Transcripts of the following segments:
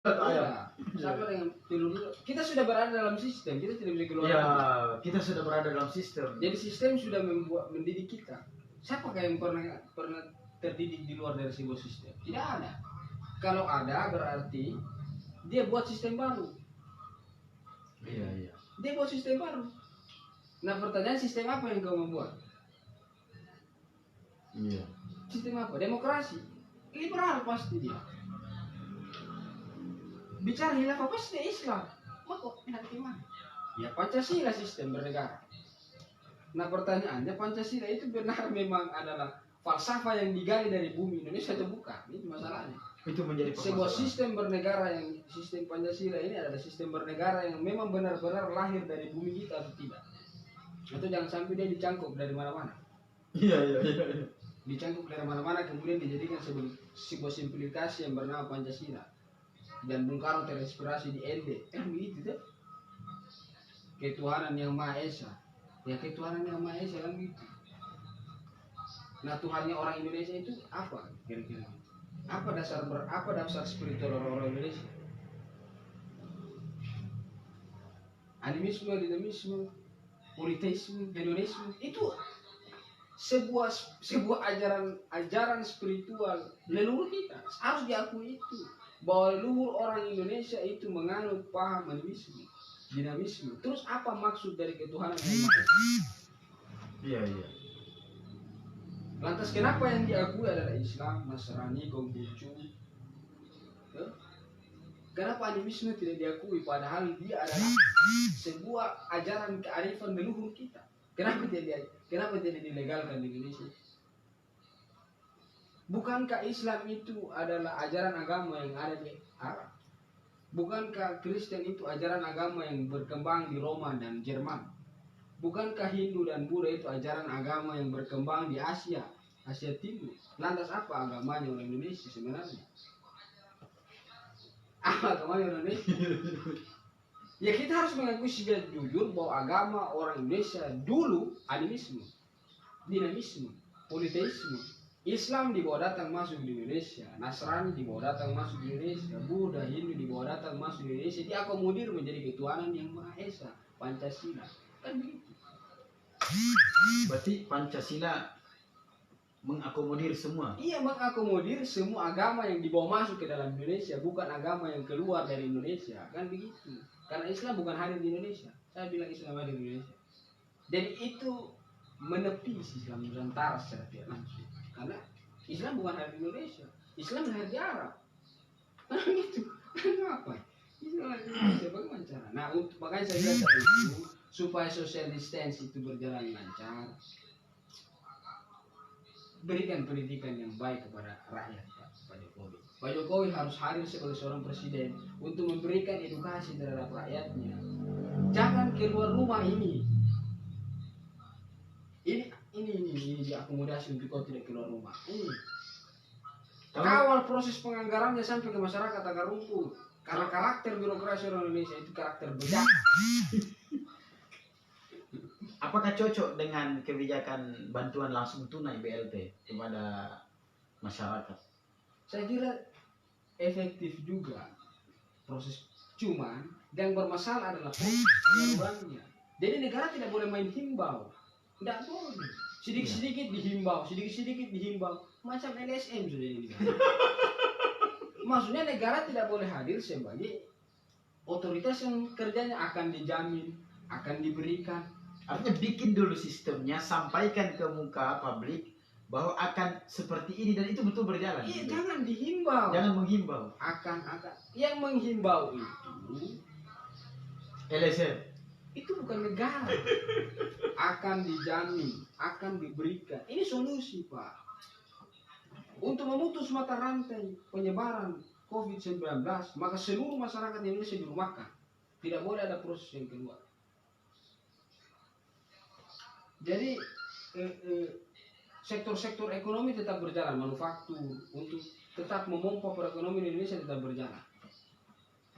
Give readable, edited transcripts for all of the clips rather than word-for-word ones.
Iya. Sama dengan dulu kita sudah berada dalam sistem, kita tidak bisa keluar. Ya, kita sudah berada dalam sistem. Jadi sistem sudah mendidik kita. Siapakah yang pernah terdidik di luar dari sebuah sistem? Tidak ada. Kalau ada berarti dia buat sistem baru. Iya. Dia buat sistem baru. Nah pertanyaan sistem apa yang kau membuat? Iya. Sistem apa? Demokrasi. Liberal pasti dia. Bicara hilafah pasti Islam. Maka enak gimana? Ya Pancasila sistem bernegara. Nah pertanyaannya Pancasila itu benar memang adalah falsafah yang digali dari bumi Indonesia atau bukan? Itu masalahnya. Itu menjadi Sebuah sistem bernegara yang sistem Pancasila ini adalah sistem bernegara yang memang benar-benar lahir dari bumi kita atau tidak? Atau jangan sampai dia dicangkup dari mana-mana. Iya. Dicangkup dari mana-mana kemudian dijadikan sebuah simplifikasi yang bernama Pancasila. Dan Bung Karno terinspirasi di ND begitu tuh, ketuhanan yang Maha Esa. Ya ketuhanan yang Maha Esa kan gitu. Nah Tuhannya orang Indonesia itu apa kira-kira? Apa dasar spiritual orang Indonesia? Animisme, dinamisme, politeisme, hedonisme itu sebuah ajaran spiritual leluhur kita, harus diakui itu. Bahwa leluhur orang Indonesia itu menganut paham animisme, dinamisme. Terus apa maksud dari ketuhanan yang Maha Esa? Iya. Lantas kenapa yang diakui adalah Islam, Nasrani, Konghucu? Kenapa animisme tidak diakui padahal dia adalah sebuah ajaran kearifan leluhur kita? Kenapa tidak dilegalkan di Indonesia? Bukankah Islam itu adalah ajaran agama yang ada di Arab? Bukankah Kristen itu ajaran agama yang berkembang di Roma dan Jerman? Bukankah Hindu dan Buddha itu ajaran agama yang berkembang di Asia Timur? Lantas apa agamanya orang Indonesia sebenarnya? Apa agamanya orang Indonesia? Ya kita harus mengakui secara jujur bahwa agama orang Indonesia dulu animisme, dinamisme, politeisme. Islam dibawa datang masuk di Indonesia, Nasrani dibawa datang masuk di Indonesia, Buddha, Hindu dibawa datang masuk di Indonesia, diakomodir menjadi ketuhanan yang Maha Esa, Pancasila. Kan begitu. Berarti Pancasila mengakomodir semua. Iya, mengakomodir semua agama yang dibawa masuk ke dalam Indonesia, bukan agama yang keluar dari Indonesia. Kan begitu. Karena Islam bukan hadir di Indonesia. Saya bilang Islam hadir di Indonesia. Dan itu menepis Islam Nusantara secara tidak langsung. Karena Islam bukan hadir di Indonesia. Islam hadir di Arab. Karena gitu. Kenapa? Islam hadir di Indonesia bagaimana cara? Nah, makanya saya bilang tadi itu supaya social distance itu berjalan lancar, berikan pendidikan yang baik kepada rakyat Pak Jokowi. Pak Jokowi harus hadir sebagai seorang presiden untuk memberikan edukasi terhadap rakyatnya. Jangan keluar rumah ini diakomodasi untuk kau tidak keluar rumah. Kawal proses penganggarannya sampai ke masyarakat akar rumput. Karena karakter birokrasi orang Indonesia itu karakter bejat. Apakah cocok dengan kebijakan bantuan langsung tunai BLT kepada masyarakat? Saya kira efektif juga proses, cuman yang bermasalah adalah proses penyalurannya. Jadi negara tidak boleh main himbau, tidak boleh. Sedikit-sedikit dihimbau, macam LSM sudah ini. Maksudnya negara tidak boleh hadir sebagai otoritas yang kerjanya akan dijamin, akan diberikan. Artinya bikin dulu sistemnya, sampaikan ke muka publik bahwa akan seperti ini dan itu betul berjalan. Iya, jangan dihimbau. Jangan menghimbau. Akan. Yang menghimbau itu LSM. Itu bukan negara. Akan dijamin, akan diberikan. Ini solusi, Pak. Untuk memutus mata rantai penyebaran COVID-19, maka seluruh masyarakat Indonesia dirumahkan. Tidak boleh ada proses yang keluar. Jadi sektor-sektor ekonomi tetap berjalan, manufaktur untuk tetap memompa perekonomian Indonesia tetap berjalan.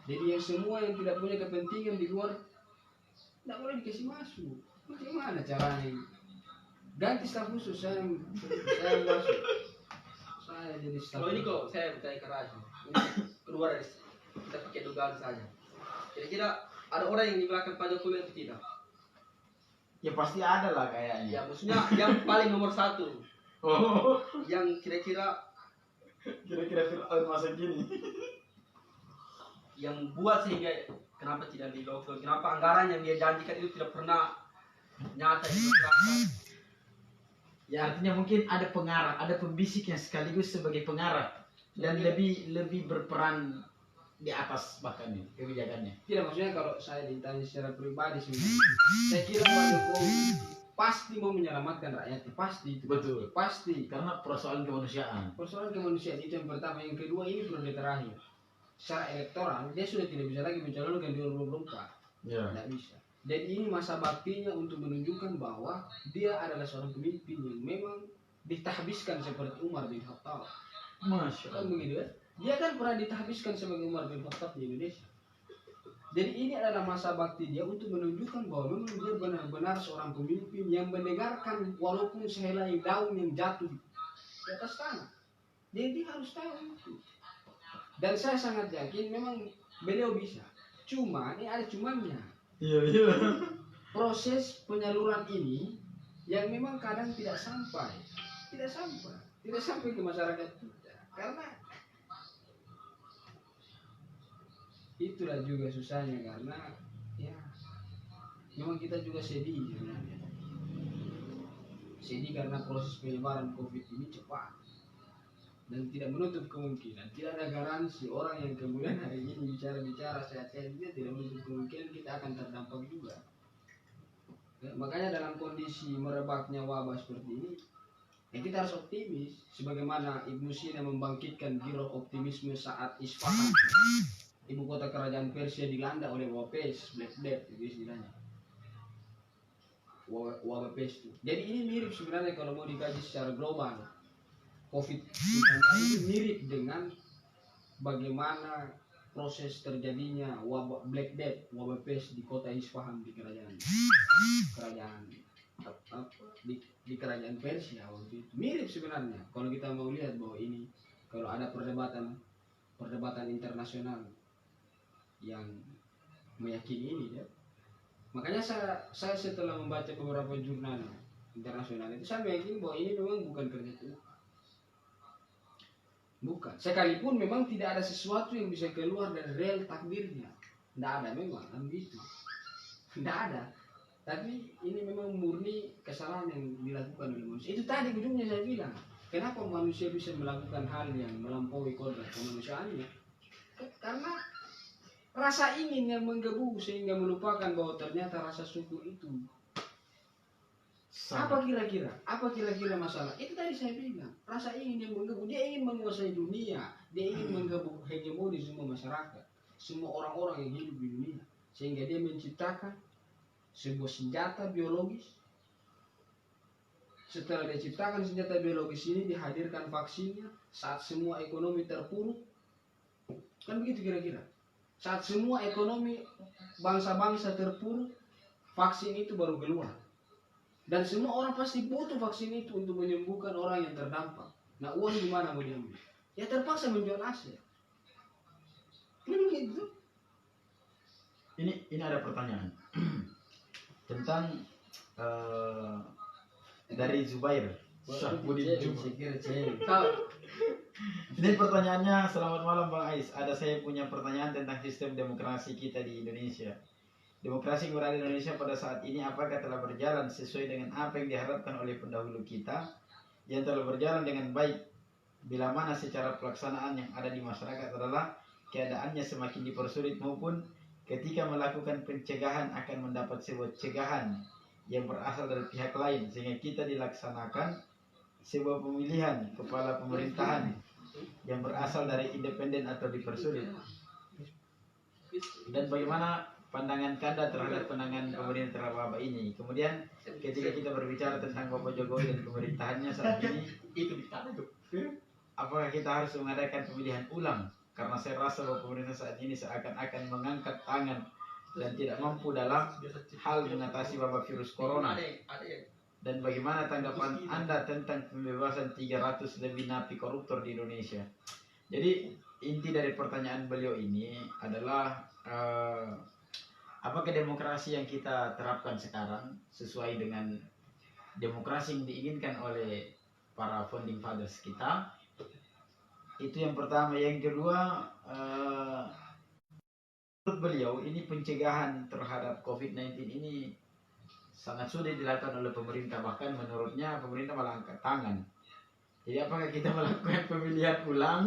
Jadi yang semua yang tidak punya kepentingan di luar tidak boleh dikasih masuk. Bagaimana caranya? Ganti staf khusus saya masuk. Saya jadi staf. Kalau ini kok saya bertanya keras, keluar dari kita pakai dugaan saja. Kira-kira ada orang yang di belakang Pak Jokowi atau tidak? Ya pasti ada lah kayaknya. Ya maksudnya yang paling nomor satu, Oh, yang kira-kira kira-kira Fir'aun masa kini. yang buat sehingga kenapa tidak di lockdown, kenapa anggaran yang dia janjikan itu tidak pernah nyata dilakukan. Ya artinya mungkin ada pengarah, ada pembisik yang sekaligus sebagai pengarah dan lebih berperan di atas bahkan nih kebijakannya. Tidak, maksudnya kalau saya ditanya secara pribadi sebenarnya, saya kira Pak Jokowi pasti mau menyelamatkan rakyatnya, pasti itu. Betul. Pasti. Karena persoalan kemanusiaan. Persoalan kemanusiaan itu yang pertama, yang kedua ini periode terakhir. Secara elektoral dia sudah tidak bisa lagi mencalonkan 2024. Ya. Tidak bisa. Jadi ini masa baktinya untuk menunjukkan bahwa dia adalah seorang pemimpin yang memang ditahbiskan seperti Umar bin Khattab. Masya Kan Allah. begitu kan? Dia kan pernah ditahbiskan sebagai Umar bin Khattab di Indonesia. Jadi ini adalah masa bakti dia untuk menunjukkan bahwa memang dia benar-benar seorang pemimpin yang mendengarkan walaupun sehelai daun yang jatuh di atas tanah. Jadi dia harus tahu itu. Dan saya sangat yakin memang beliau bisa. Cuma ini ada cumanya. Iya, iya. Proses penyaluran ini yang memang kadang tidak sampai ke masyarakat kita. Karena itulah juga susahnya, karena ya memang kita juga sedih sebenarnya. Sedih karena proses penyebaran COVID ini cepat dan tidak menutup kemungkinan, tidak ada garansi orang yang kemudian hari ini bicara-bicara sehat-sehat, dia tidak menutup kemungkinan kita akan terdampak juga. Ya, makanya dalam kondisi merebaknya wabah seperti ini, ya kita harus optimis. Sebagaimana Ibnu Sina membangkitkan giroh optimisme saat Isfahan, ibu kota kerajaan Persia, dilanda oleh wabah pes, Black Death itu istilahnya. Wabah pes itu. Jadi ini mirip sebenarnya kalau mau dikaji secara global. COVID-19 itu mirip dengan bagaimana proses terjadinya wabah Black Death, wabah pes di kota Isfahan di kerajaan di kerajaan Persia waktu itu. Mirip sebenarnya kalau kita mau lihat bahwa ini kalau ada perdebatan internasional yang meyakini ini ya. Makanya saya setelah membaca beberapa jurnal internasional itu, saya meyakini bahwa ini memang bukan kerja Tuhan. Bukan. Sekalipun memang tidak ada sesuatu yang bisa keluar dari real takdirnya. Tidak ada memang, kan gitu. Tidak ada. Tapi ini memang murni kesalahan yang dilakukan oleh manusia. Itu tadi ujungnya saya bilang. Kenapa manusia bisa melakukan hal yang melampaui kodrat kemanusiaannya? Karena rasa ingin yang menggebu sehingga melupakan bahwa ternyata rasa syukur itu. Apa kira-kira masalah? Itu tadi saya bilang, rasa ingin yang menggebu. Dia ingin menguasai dunia, dia ingin menggebu hegemoni semua masyarakat, semua orang-orang yang hidup di dunia, sehingga dia menciptakan sebuah senjata biologis. Setelah dia ciptakan senjata biologis ini, dihadirkan vaksinnya saat semua ekonomi terpuruk. Kan begitu kira-kira. Saat semua ekonomi bangsa-bangsa terpuruk, vaksin itu baru keluar. Dan semua orang pasti butuh vaksin itu untuk menyembuhkan orang yang terdampak. Nah, uang gimana mau diambil? Ya terpaksa menjual aset. Begitu. Ini ada pertanyaan tentang dari Zubair Syahbudin Juma. Ini pertanyaannya, selamat malam Bang Ais. Saya punya pertanyaan tentang sistem demokrasi kita di Indonesia. Demokrasi yang berada di Indonesia pada saat ini apakah telah berjalan sesuai dengan apa yang diharapkan oleh pendahulu kita, yang telah berjalan dengan baik, bila mana secara pelaksanaan yang ada di masyarakat adalah keadaannya semakin dipersulit, maupun ketika melakukan pencegahan akan mendapat sebuah cegahan yang berasal dari pihak lain, sehingga kita dilaksanakan sebuah pemilihan kepala pemerintahan yang berasal dari independen atau dipersulit. Dan bagaimana pandangan Kanda terhadap penanganan pemerintahan terhadap wabah ini? Kemudian ketika kita berbicara tentang Bapak Jokowi dan pemerintahannya saat ini, apakah kita harus mengadakan pemilihan ulang? Karena saya rasa bahwa pemerintah saat ini seakan-akan mengangkat tangan dan tidak mampu dalam hal mengatasi wabah virus corona. Dan bagaimana tanggapan Anda tentang pembebasan 300 lebih napi koruptor di Indonesia? Jadi inti dari pertanyaan beliau ini adalah apakah demokrasi yang kita terapkan sekarang sesuai dengan demokrasi yang diinginkan oleh para founding fathers kita? Itu yang pertama. Yang kedua, menurut beliau ini pencegahan terhadap COVID-19 ini sangat sulit dilakukan oleh pemerintah. Bahkan menurutnya pemerintah malah angkat tangan. Jadi apakah kita melakukan pemilihan ulang?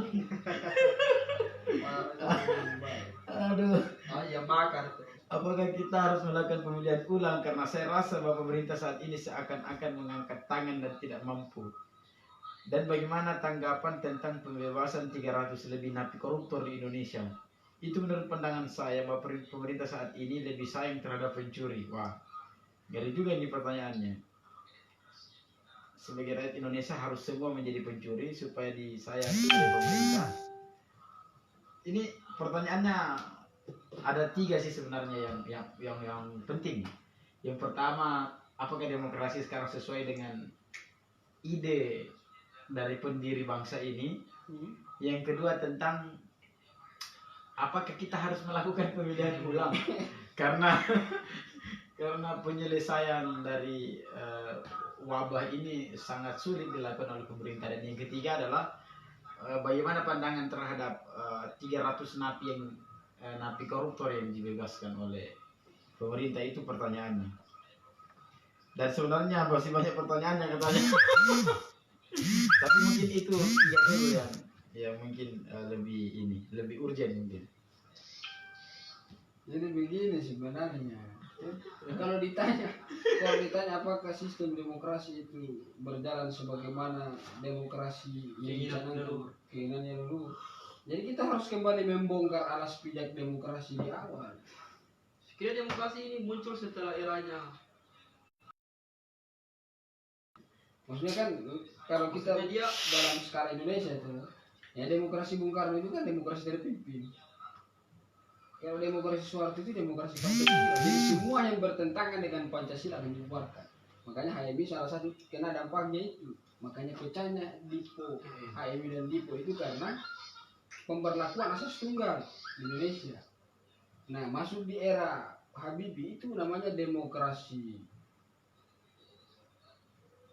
Aduh. Oh ya makar. Apakah kita harus melakukan pemilihan ulang? Karena saya rasa bahwa pemerintah saat ini seakan-akan mengangkat tangan dan tidak mampu. Dan bagaimana tanggapan tentang pembebasan 300 lebih napi koruptor di Indonesia? Itu menurut pandangan saya bahwa pemerintah saat ini lebih sayang terhadap pencuri. Wah, ngeri juga ini pertanyaannya. Sebagai rakyat Indonesia harus semua menjadi pencuri supaya disayangi oleh pemerintah. Ini pertanyaannya ada 3 sih sebenarnya yang penting. Yang pertama, apakah demokrasi sekarang sesuai dengan ide dari pendiri bangsa ini? Yang kedua tentang apakah kita harus melakukan pemilihan ulang? karena penyelesaian dari wabah ini sangat sulit dilakukan oleh pemerintah. Dan yang ketiga adalah bagaimana pandangan terhadap 300 napi napi koruptor yang dibebaskan oleh pemerintah. Itu pertanyaannya. Dan sebenarnya masih banyak pertanyaannya katanya. Tapi mungkin itu 3 dulu yang mungkin lebih urgent mungkin. Jadi begini sebenarnya. Kalau ditanya apakah sistem demokrasi itu berjalan sebagaimana demokrasi yang dicanangkan keinginan yang dulu. Jadi kita harus kembali membongkar alas pijak demokrasi di awal. Sekiranya demokrasi ini muncul setelah eranya. Maksudnya kan kalau kita dalam skala Indonesia itu, ya demokrasi Bung Karno itu kan demokrasi terpimpin. Kalau demokrasi Soeharto itu demokrasi Pancasila. Jadi semua yang bertentangan dengan Pancasila akan dibubarkan. Makanya HMI salah satu kena dampaknya itu. Makanya pecahnya Dipo, HMI dan Dipo itu karena pemberlakuan asas tunggal di Indonesia. Nah, masuk di era Habibie itu namanya demokrasi.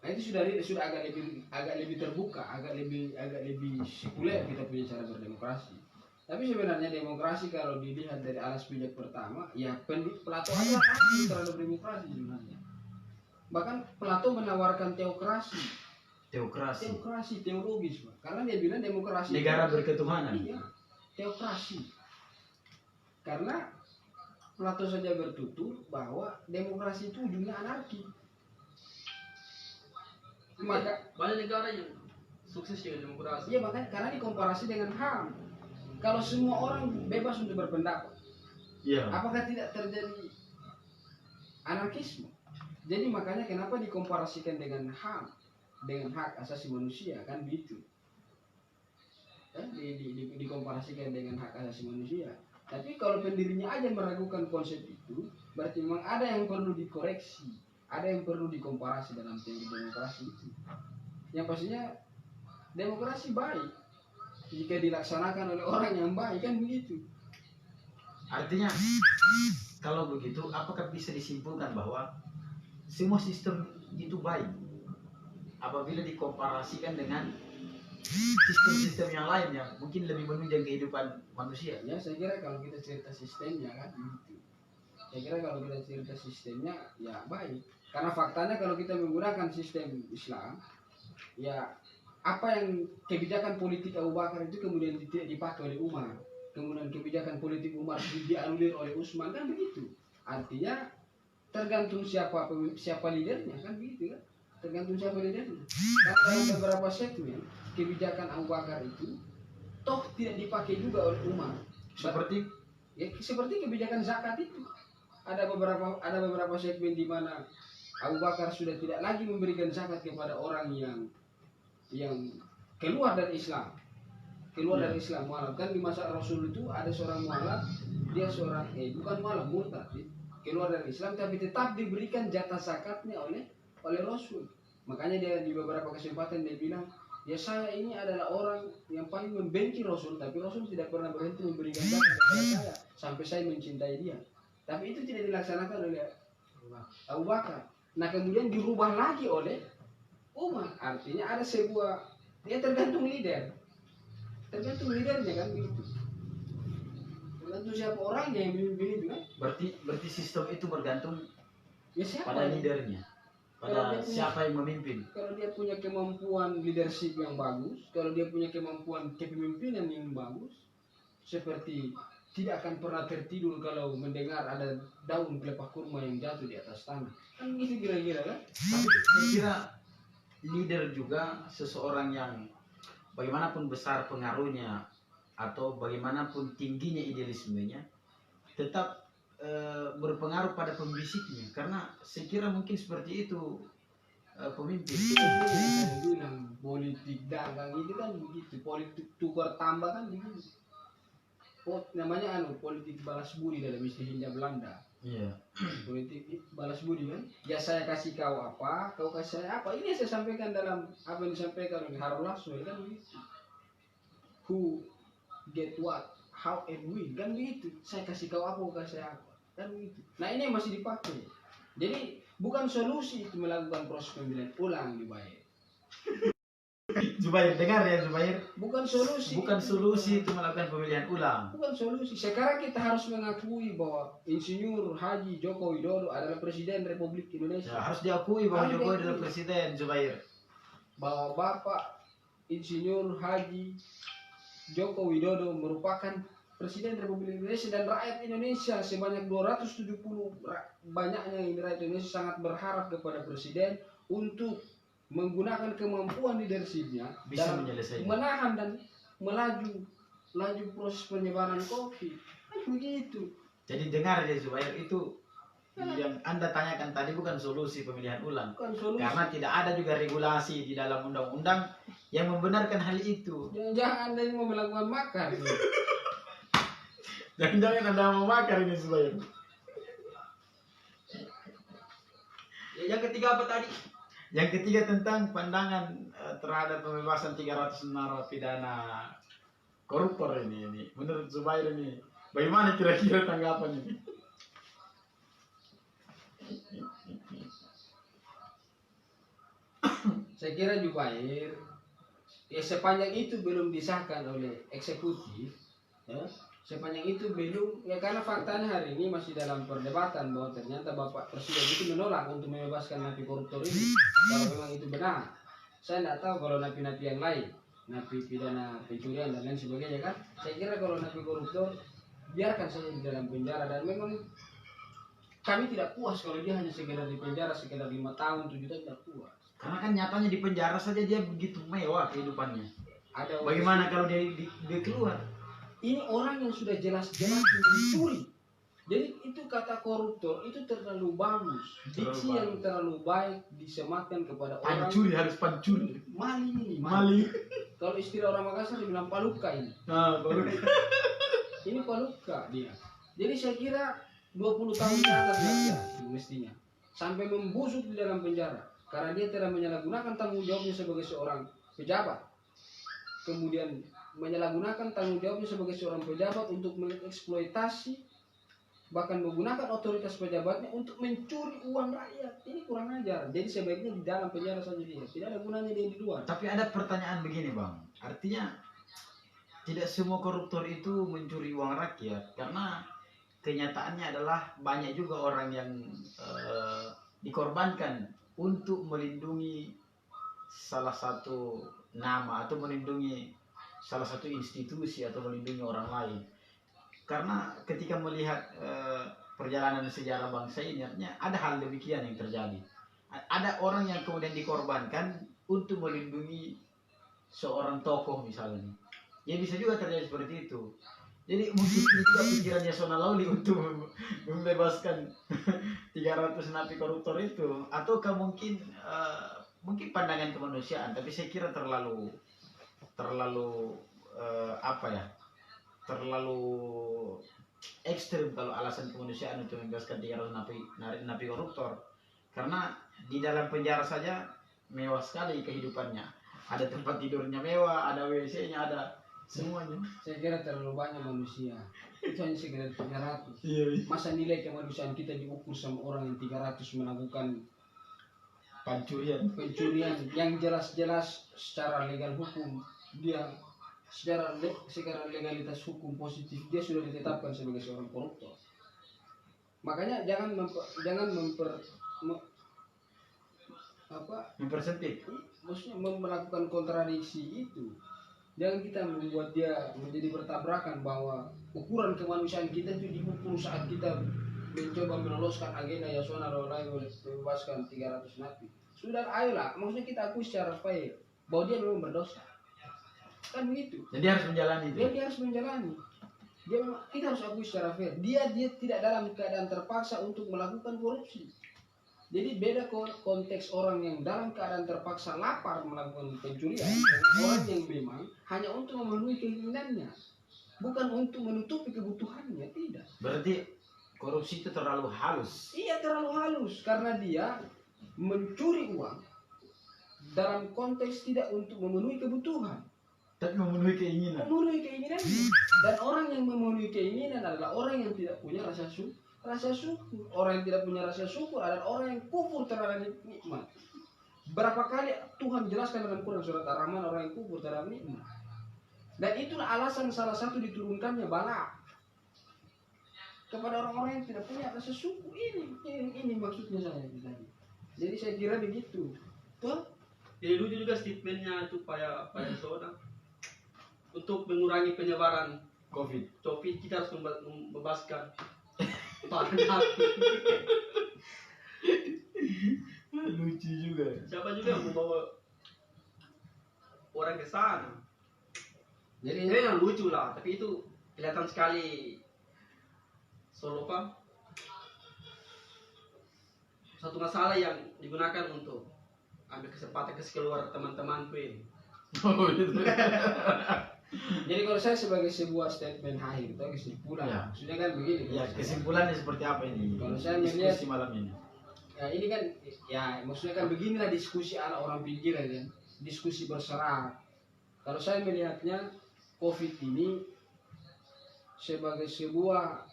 Nah, itu sudah agak lebih terbuka, agak lebih sekuler kita punya cara berdemokrasi. Tapi sebenarnya demokrasi kalau dilihat dari alas pijak pertama, ya Plato aja ragu terhadap demokrasi sebenarnya. Bahkan Plato menawarkan teokrasi teologis, Pak. Karena dia bilang demokrasi negara berketuhanan. Iya, teokrasi. Karena Plato saja bertutur bahwa demokrasi itu ujungnya anarki. Maka banyak negara yang sukses dengan demokrasi. Iya, makanya karena dikomparasi dengan HAM. Kalau semua orang bebas untuk berpendapat, apakah tidak terjadi anarkisme? Jadi makanya kenapa dikomparasikan dengan HAM, dengan hak asasi manusia, kan begitu? Dikomparasikan dengan hak asasi manusia. Tapi kalau pendirinya aja meragukan konsep itu, berarti memang ada yang perlu dikoreksi, ada yang perlu dikomparasi dalam teori demokrasi itu. Yang pastinya demokrasi baik jika dilaksanakan oleh orang yang baik, kan begitu. Artinya kalau begitu apakah bisa disimpulkan bahwa semua sistem itu baik apabila dikomparasikan dengan sistem-sistem yang lain yang mungkin lebih menunjang kehidupan manusia? Ya, saya kira kalau kita cerita sistemnya kan begitu. Saya kira kalau kita cerita sistemnya ya baik. Karena faktanya kalau kita menggunakan sistem Islam, ya apa yang kebijakan politik Abu Bakar itu kemudian tidak dipakai oleh Umar, kemudian kebijakan politik Umar dianulir oleh Utsman, kan begitu. Artinya tergantung siapa lidernya, kan begitu kan? Tergantung siapa lidernya. Karena dalam beberapa segmen kebijakan Abu Bakar itu toh tidak dipakai juga oleh Umar. Seperti kebijakan zakat itu. Ada beberapa segmen di mana Abu Bakar sudah tidak lagi memberikan zakat kepada orang yang keluar dari Islam, dari Islam mualaf. Kan di masa Rasul itu ada seorang mualaf, dia seorang bukan mualaf, murtad, keluar dari Islam tapi tetap diberikan jatah zakatnya oleh Rasul. Makanya dia di beberapa kesempatan dia bilang, ya saya ini adalah orang yang paling membenci Rasul, tapi Rasul tidak pernah berhenti memberikan zakat kepada saya sampai saya mencintai dia. Tapi itu tidak dilaksanakan oleh Abu Bakar. Nah kemudian dirubah lagi oleh Umar. Artinya ada sebuah, dia tergantung lidernya kan begitu. Tergantung siapa orangnya yang memimpin itu kan. Berarti sistem itu bergantung Ya siapa pada ya? leadernya, Kalau pada dia siapa yang memimpin. Kalau dia punya kemampuan leadership yang bagus, kalau dia punya kemampuan kepemimpinan yang bagus, seperti tidak akan pernah tertidur kalau mendengar ada daun pelepah kurma yang jatuh di atas tanah. Kan gitu kira-kira kan? Tapi saya kira leader juga seseorang yang bagaimanapun besar pengaruhnya atau bagaimanapun tingginya idealismenya, tetap berpengaruh pada pembisiknya. Karena saya kira mungkin seperti itu pemimpin. Itu yang saya bilang, politik dagang itu kan begitu, politik tukar tambah kan begitu. Namanya politik balas budi dalam istilah Hindia Belanda. Iya. Politik balas budi kan. Ya saya kasih kau apa, kau kasih saya apa. Ini yang saya sampaikan dalam apa yang disampaikan oleh Harun Lassoy kan begitu. Who get what, how and when kan begitu. Saya kasih kau apa, kau kasih saya apa kan begitu. Nah ini yang masih dipakai. Jadi bukan solusi itu melakukan proses pemilihan ulang di Bayer. Zubair, dengar ya Zubair. Bukan solusi. Bukan solusi itu melakukan pemilihan ulang. Bukan solusi. Sekarang kita harus mengakui bahwa Insinyur Haji Joko Widodo adalah Presiden Republik Indonesia. Ya, harus diakui bahwa Harus Jokowi diakui. adalah presiden, Zubair. Bahwa Bapak Insinyur Haji Joko Widodo merupakan Presiden Republik Indonesia, dan rakyat Indonesia sebanyak 270 banyaknya yang rakyat Indonesia sangat berharap kepada Presiden untuk menggunakan kemampuan leadershipnya Bisa dalam menyelesaikan. menahan dan melaju proses penyebaran COVID. Kan begitu. Jadi dengar ya Zubair, itu yang Anda tanyakan tadi bukan solusi pemilihan ulang. Bukan solusi. Karena tidak ada juga regulasi di dalam undang-undang yang membenarkan hal itu. Jangan Anda ini mau melakukan makar. Jangan-jangan Anda mau makar ini Zubair. Ya, yang ketiga apa tadi? Yang ketiga tentang pandangan terhadap pembebasan 300 narapidana koruptor ini. Menurut Zubair ini, bagaimana kira-kira tanggapan ini? Saya kira Jubair, ya sepanjang itu belum disahkan oleh eksekutif, ya, sepanjang itu belum, ya karena faktanya hari ini masih dalam perdebatan bahwa ternyata Bapak Presiden itu menolak untuk membebaskan napi koruptor ini. Kalau memang itu benar, saya tidak tahu kalau napi-napi yang lain, napi pidana pencurian dan lain sebagainya kan. Saya kira kalau napi koruptor biarkan saja di dalam penjara, dan memang kami tidak puas kalau dia hanya sekedar di penjara sekedar 5 tahun 7 tahun, tidak puas. Karena kan nyatanya di penjara saja dia begitu mewah kehidupannya. Ada Bagaimana kalau dia keluar? ini orang yang sudah jelas-jelas mencuri. Jadi itu kata koruptor itu terlalu bagus. Diksi yang terlalu baik disematkan kepada orang. Pancuri, harus pancuri. Maling ini. Maling. Kalau istilah orang Makassar dibilang paluka ini. Nah, baru. Ini paluka dia. Jadi saya kira 20 tahun ke atas dia mestinya. Sampai membusuk di dalam penjara. Karena dia telah menyalahgunakan tanggung jawabnya sebagai seorang pejabat. Kemudian menyalahgunakan tanggung jawabnya sebagai seorang pejabat untuk mengeksploitasi, bahkan menggunakan otoritas pejabatnya untuk mencuri uang rakyat. Ini kurang ajar. Jadi sebaiknya di dalam penjara saja dia. Tidak ada gunanya dia di luar. Tapi ada pertanyaan begini Bang. Artinya tidak semua koruptor itu mencuri uang rakyat. Karena kenyataannya adalah banyak juga orang yang dikorbankan untuk melindungi salah satu nama atau melindungi salah satu institusi atau melindungi orang lain. Karena ketika melihat perjalanan sejarah bangsa ini, artinya ada hal demikian yang terjadi. Ada orang yang kemudian dikorbankan untuk melindungi seorang tokoh misalnya. Ya bisa juga terjadi seperti itu. Jadi mungkin itu juga pikiran Yasona Lawli untuk membebaskan 300 napi koruptor itu, ataukah mungkin pandangan kemanusiaan, tapi saya kira terlalu terlalu ekstrim kalau alasan kemanusiaan untuk membebaskan 300 napi koruptor, karena di dalam penjara saja mewah sekali kehidupannya. ada tempat tidurnya mewah, ada WC-nya, ada semuanya. Saya kira terlalu banyak manusia. Itu hanya sekedar 300. Iya. Masa nilai kemanusiaan kita diukur sama orang yang 300 melakukan Pancurian. pencurian yang jelas-jelas secara legal hukum dia secara legalitas hukum positif dia sudah ditetapkan sebagai seorang koruptor. Makanya Mempersempit. maksudnya melakukan kontradiksi itu. Jangan kita membuat dia menjadi bertabrakan bahwa ukuran kemanusiaan kita itu diukur saat kita mencoba meloloskan agenda Yasona Rolai membebaskan 300 napi. Sudah, ayolah, maksudnya kita akui secara fair bahwa dia memang berdosa. Kan begitu. Jadi harus menjalani itu. Dia harus menjalani. Kita harus akui secara fair. Dia tidak dalam keadaan terpaksa untuk melakukan korupsi. Jadi beda konteks orang yang dalam keadaan terpaksa lapar melakukan pencurian dengan orang yang memang hanya untuk memenuhi keinginannya, bukan untuk menutupi kebutuhannya, tidak. Berarti korupsi itu terlalu halus. Iya, terlalu halus karena dia mencuri uang dalam konteks tidak untuk memenuhi kebutuhan, Tapi memenuhi keinginan. memenuhi keinginannya. Dan orang yang memenuhi keinginan adalah orang yang tidak punya rasa syukur. Orang yang tidak punya rasa syukur adalah orang yang kufur terhadap nikmat. Berapa kali Tuhan jelaskan dalam Quran surat Ar-Rahman orang yang kufur terhadap nikmat. Dan itulah alasan salah satu diturunkannya bala kepada orang-orang yang tidak punya rasa syukur. Ini maksudnya saya tadi. Jadi saya kira begitu. Tuh, Jadi lucu juga statementnya itu Pak Soda. Untuk mengurangi penyebaran COVID. kita harus membebaskan para napi. Lucu juga. Siapa juga yang membawa orang ke sana? jadi Ini yang lucu lah, tapi itu kelihatan sekali solo apa? Satu masalah yang digunakan untuk ambil kesempatan keluar teman-temanku ini. Oh, gitu. Jadi kalau saya sebagai sebuah statement akhir atau kesimpulan, Ya. maksudnya kan begini. Ya, kesimpulannya seperti apa ini? Kalau saya melihat- diskusi malam ini. Ya ini kan, ya maksudnya kan beginilah diskusi ala orang pinggiran kan, diskusi berserak. Kalau saya melihatnya COVID ini sebagai sebuah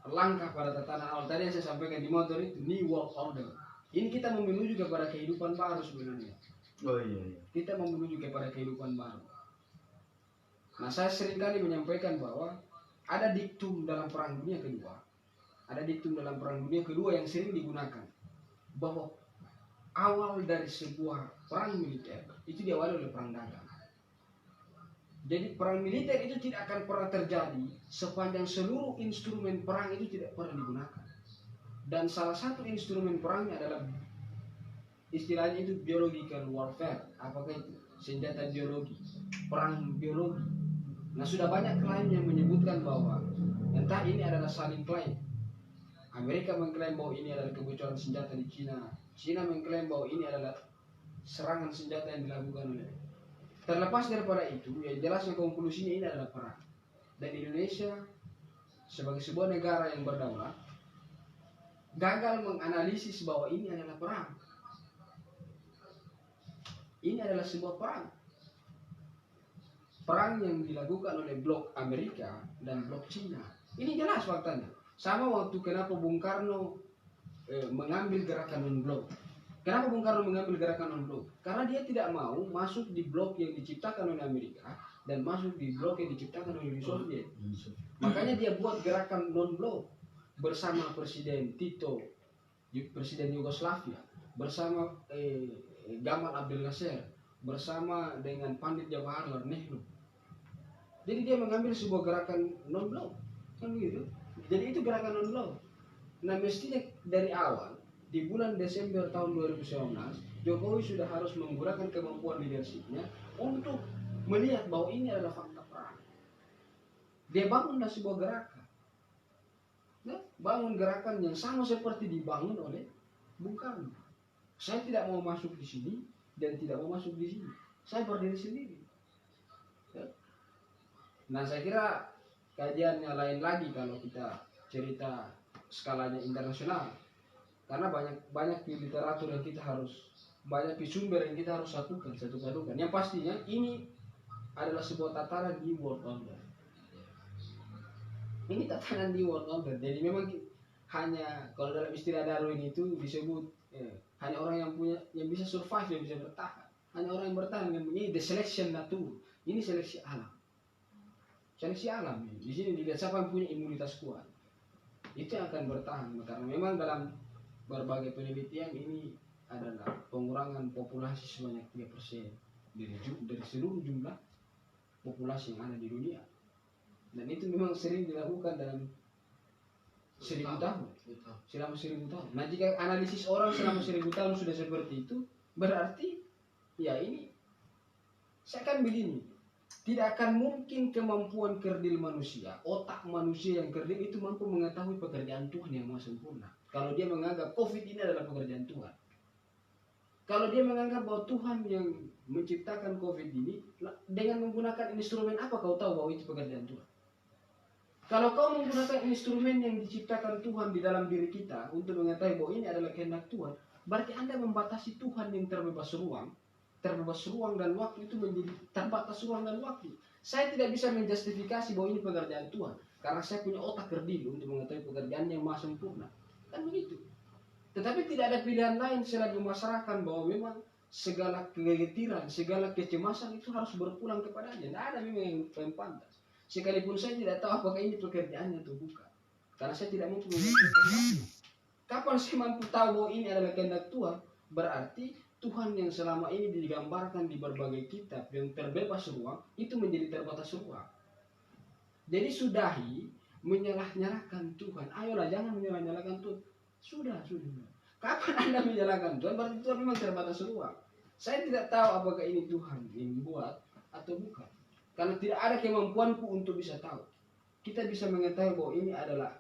langkah pada tatanan awal tadi yang saya sampaikan di motor itu, new world order. Ini kita mau menuju kepada kehidupan baru sebenarnya. Oh iya. Kita mau menuju kepada kehidupan baru. Nah, saya seringkali menyampaikan bahwa ada diktum dalam Perang Dunia Kedua. Ada diktum dalam Perang Dunia Kedua yang sering digunakan. Bahwa awal dari sebuah perang militer itu diawali oleh perang dagang. Jadi perang militer itu tidak akan pernah terjadi sepanjang seluruh instrumen perang itu tidak pernah digunakan. Dan salah satu instrumen perangnya adalah istilahnya itu biological warfare. Apakah itu? Senjata biologi, perang biologi. Nah, sudah banyak klaim yang menyebutkan bahwa entah ini adalah saling klaim. Amerika mengklaim bahwa ini adalah kebocoran senjata di Cina. Cina mengklaim bahwa ini adalah serangan senjata yang dilakukan oleh. Terlepas daripada itu, yang jelasnya konklusinya ini adalah perang. Dan Indonesia sebagai sebuah negara yang berdaulat gagal menganalisis bahwa ini adalah perang. Ini adalah sebuah perang. Perang yang dilakukan oleh blok Amerika dan blok Cina. Ini jelas faktanya. Sama waktu kenapa Bung Karno mengambil gerakan non-blok. Kenapa Bung Karno mengambil gerakan non-blok? Karena dia tidak mau masuk di blok yang diciptakan oleh Amerika dan masuk di blok yang diciptakan oleh Uni Soviet. Makanya dia buat gerakan non-blok bersama Presiden Tito, Presiden Yugoslavia, bersama Gamal Abdel Nasser, bersama dengan Pandit Jawaharlal Nehru. Jadi dia mengambil sebuah gerakan non-blok, kan begitu. Jadi itu gerakan non-blok. Nah, mestinya dari awal di bulan Desember tahun 2019 Jokowi sudah harus menggunakan kemampuan leadershipnya untuk melihat bahwa ini adalah fakta perang. Dia bangunlah sebuah gerakan. Ya, bangun gerakan yang sama seperti dibangun oleh Bung Karno. Saya tidak mau masuk di sini dan tidak mau masuk di sini. Saya berdiri sendiri. Ya. Nah, saya kira kajiannya lain lagi kalau kita cerita skalanya internasional. Karena banyak di literatur yang kita harus banyak sumber yang kita harus satukan. Yang pastinya ini adalah sebuah tatanan di world order. Ini tatanan di world order. Jadi memang hanya kalau dalam istilah Darwin itu disebut hanya orang yang bisa survive, yang bisa bertahan. Hanya orang yang bertahan dengan ini the selection nature. Ini seleksi alam. Seleksi alam ini. Di sini dilihat siapa yang punya imunitas kuat. Itu yang akan bertahan. Karena memang dalam berbagai penelitian ini adalah pengurangan populasi sebanyak 3% dari seluruh jumlah populasi yang ada di dunia. Dan itu memang sering dilakukan dalam 1000 tahun. Selama 1000 tahun. Nah, jika analisis orang selama 1000 tahun sudah seperti itu, berarti ya ini saya akan begini. Tidak akan mungkin kemampuan kerdil manusia, otak manusia yang kerdil itu mampu mengetahui pekerjaan Tuhan yang maha sempurna. Kalau dia menganggap COVID ini adalah pekerjaan Tuhan. Kalau dia menganggap bahwa Tuhan yang menciptakan COVID ini, dengan menggunakan instrumen apa kau tahu bahwa itu pekerjaan Tuhan? Kalau kau menggunakan instrumen yang diciptakan Tuhan di dalam diri kita untuk mengetahui bahwa ini adalah kehendak Tuhan, berarti Anda membatasi Tuhan yang terbebas ruang dan waktu itu menjadi terbatas ruang dan waktu. Saya tidak bisa menjustifikasi bahwa ini pekerjaan Tuhan karena saya punya otak kerdil untuk mengetahui pekerjaan yang maha sempurna. Kan begitu. Tetapi tidak ada pilihan lain selain memasrahkan bahwa memang segala kegetiran, segala kecemasan itu harus berpulang kepadanya. Tidak ada memang yang pantas. Sekalipun saya tidak tahu apakah ini pekerjaannya atau bukan. Karena saya tidak mampu mengerti. Kapan saya mampu tahu bahwa ini adalah kehendak Tuhan? Berarti Tuhan yang selama ini digambarkan di berbagai kitab yang terbebas ruang itu menjadi terbatas ruang. Jadi sudahi menyalah-nyalahkan Tuhan. Ayolah jangan menyalah-nyalahkan Tuhan. Sudah. Kapan Anda menyalahkan Tuhan? Berarti Tuhan memang terbatas ruang. Saya tidak tahu apakah ini Tuhan yang buat atau bukan. Karena tidak ada kemampuanku untuk bisa tahu. Kita bisa mengetahui bahwa ini adalah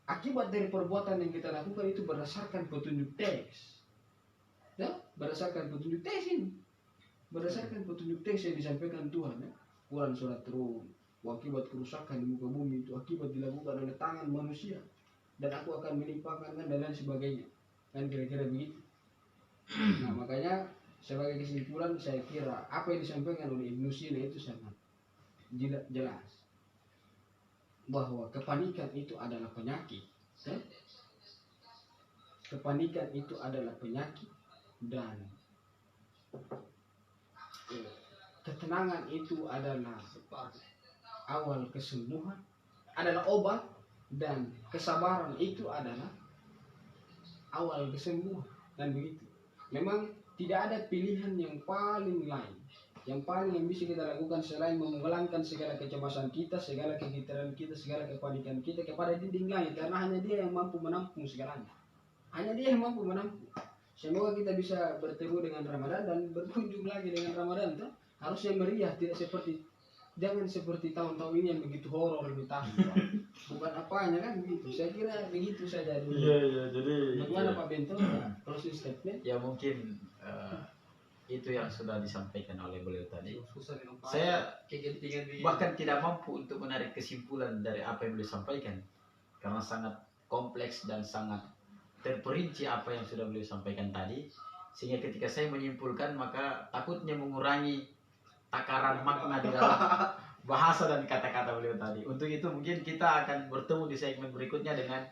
akibat dari perbuatan yang kita lakukan itu berdasarkan petunjuk teks. Ya, berdasarkan petunjuk teks ini. Berdasarkan petunjuk teks yang disampaikan Tuhan. Ya. Quran surat Rum. Akibat kerusakan di muka bumi itu akibat dilakukan oleh tangan manusia. Dan aku akan melimpahkan dan lain sebagainya. Kan kira-kira begitu. Nah makanya sebagai kesimpulan saya kira apa yang disampaikan oleh Ibnu Sina itu sangat jelas bahwa kepanikan itu adalah penyakit. Ya? Kepanikan itu adalah penyakit dan ketenangan itu adalah awal kesembuhan, adalah obat, dan kesabaran itu adalah awal kesembuhan. Dan begitu. Memang tidak ada pilihan yang paling lain, yang bisa kita lakukan selain memulangkan segala kecemasan kita, segala kegetaran kita, segala kepanikan kita kepada dinding langit, karena hanya Dia yang mampu menampung segalanya. Hanya Dia yang mampu menampung. Semoga kita bisa bertemu dengan Ramadan dan berkunjung lagi dengan Ramadan. Tuh. Harusnya meriah, tidak jangan seperti tahun-tahun ini yang begitu horor ditahan. Bukan apanya kan begitu. Saya kira begitu saja dulu. Iya, jadi bagaimana Pak Bento? Closing statement? Ya mungkin itu yang sudah disampaikan oleh beliau tadi. Susah Saya bahkan tidak mampu untuk menarik kesimpulan dari apa yang beliau sampaikan karena sangat kompleks dan sangat terperinci apa yang sudah beliau sampaikan tadi, sehingga ketika saya menyimpulkan maka takutnya mengurangi takaran makna di dalam bahasa dan kata-kata beliau tadi. Untuk itu mungkin kita akan bertemu di segmen berikutnya dengan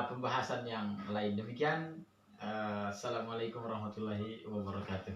pembahasan yang lain. Demikian, assalamualaikum warahmatullahi wabarakatuh.